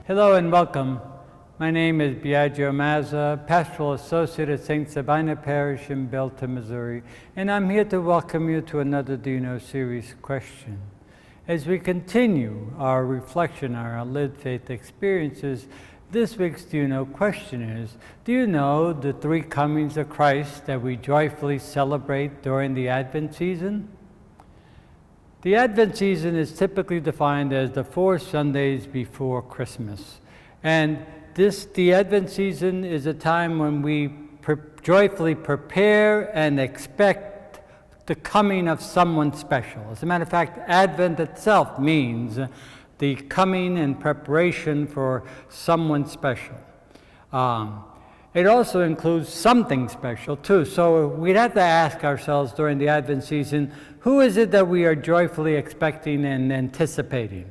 Hello and welcome. My name is Biagio Mazza, Pastoral Associate at St. Sabina Parish in Belton, Missouri, and I'm here to welcome you to another Do You Know series question. As we continue our reflection on our lived faith experiences, this week's Do You Know question is, do you know the three comings of Christ that we joyfully celebrate during the Advent season? The Advent season is typically defined as the 4 Sundays before Christmas. And the Advent season is a time when we joyfully prepare and expect the coming of someone special. As a matter of fact, Advent itself means the coming and preparation for someone special. It also includes something special too. So we'd have to ask ourselves during the Advent season, who is it that we are joyfully expecting and anticipating?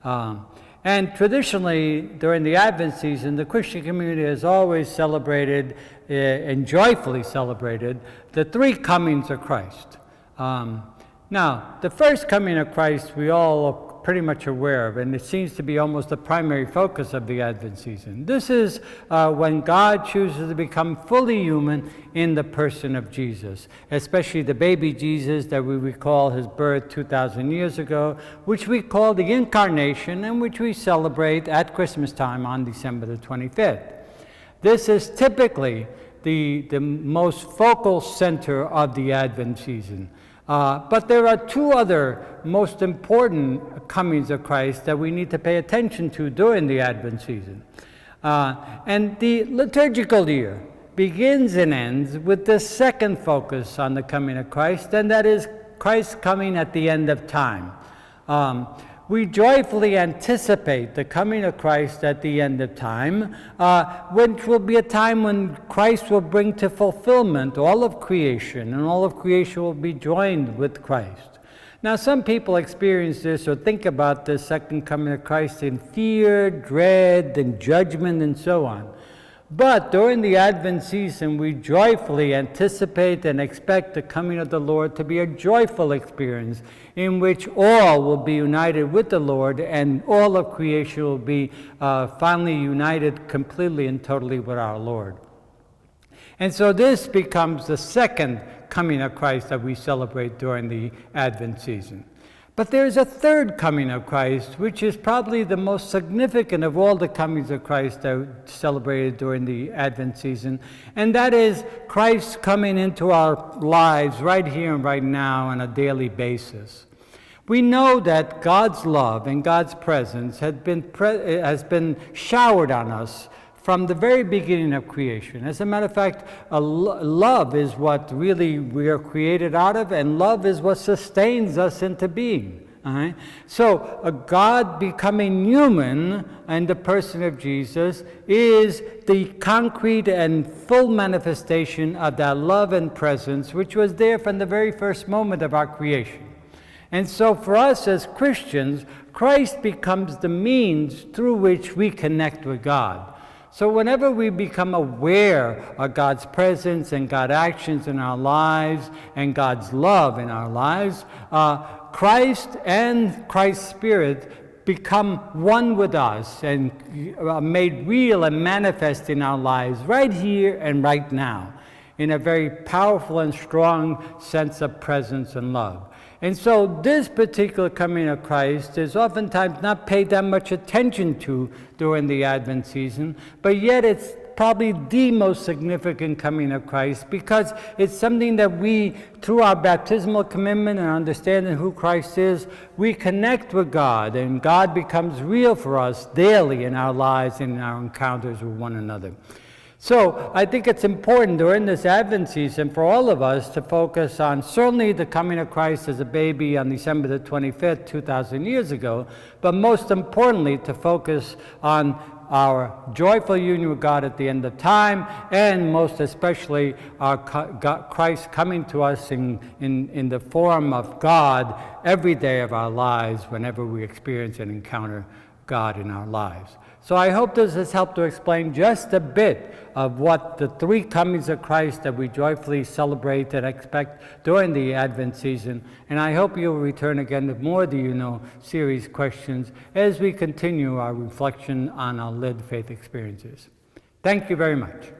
And traditionally, during the Advent season, the Christian community has always celebrated and joyfully celebrated the three comings of Christ. Now, the first coming of Christ we all are pretty much aware of, and it seems to be almost the primary focus of the Advent season. This is when God chooses to become fully human in the person of Jesus, especially the baby Jesus that we recall his birth 2,000 years ago, which we call the Incarnation and which we celebrate at Christmas time on December the 25th. This is typically the most focal center of the Advent season. But there are two other most important comings of Christ that we need to pay attention to during the Advent season. And the liturgical year begins and ends with the second focus on the coming of Christ, and that is Christ's coming at the end of time. We joyfully anticipate the coming of Christ at the end of time, which will be a time when Christ will bring to fulfillment all of creation, and all of creation will be joined with Christ. Now, some people experience this or think about the second coming of Christ in fear, dread, and judgment, and so on. But during the Advent season, we joyfully anticipate and expect the coming of the Lord to be a joyful experience in which all will be united with the Lord and all of creation will be finally united completely and totally with our Lord. And so this becomes the second coming of Christ that we celebrate during the Advent season. But there's a third coming of Christ, which is probably the most significant of all the comings of Christ that are celebrated during the Advent season, and that is Christ coming into our lives right here and right now on a daily basis. We know that God's love and God's presence has been showered on us from the very beginning of creation. As a matter of fact, love is what really we are created out of, and love is what sustains us into being. All right? So God becoming human in the person of Jesus is the concrete and full manifestation of that love and presence which was there from the very first moment of our creation. And so for us as Christians, Christ becomes the means through which we connect with God. So whenever we become aware of God's presence and God's actions in our lives and God's love in our lives, Christ and Christ's Spirit become one with us and made real and manifest in our lives right here and right now in a very powerful and strong sense of presence and love. And so this particular coming of Christ is oftentimes not paid that much attention to during the Advent season, but yet it's probably the most significant coming of Christ because it's something that we, through our baptismal commitment and understanding who Christ is, we connect with God, and God becomes real for us daily in our lives and in our encounters with one another. So I think it's important during this Advent season for all of us to focus on certainly the coming of Christ as a baby on December the 25th, 2,000 years ago, but most importantly to focus on our joyful union with God at the end of time, and most especially our Christ coming to us in the form of God every day of our lives whenever we experience and encounter God in our lives. So I hope this has helped to explain just a bit of what the three comings of Christ that we joyfully celebrate and expect during the Advent season. And I hope you'll return again with more Do You Know series questions as we continue our reflection on our lived faith experiences. Thank you very much.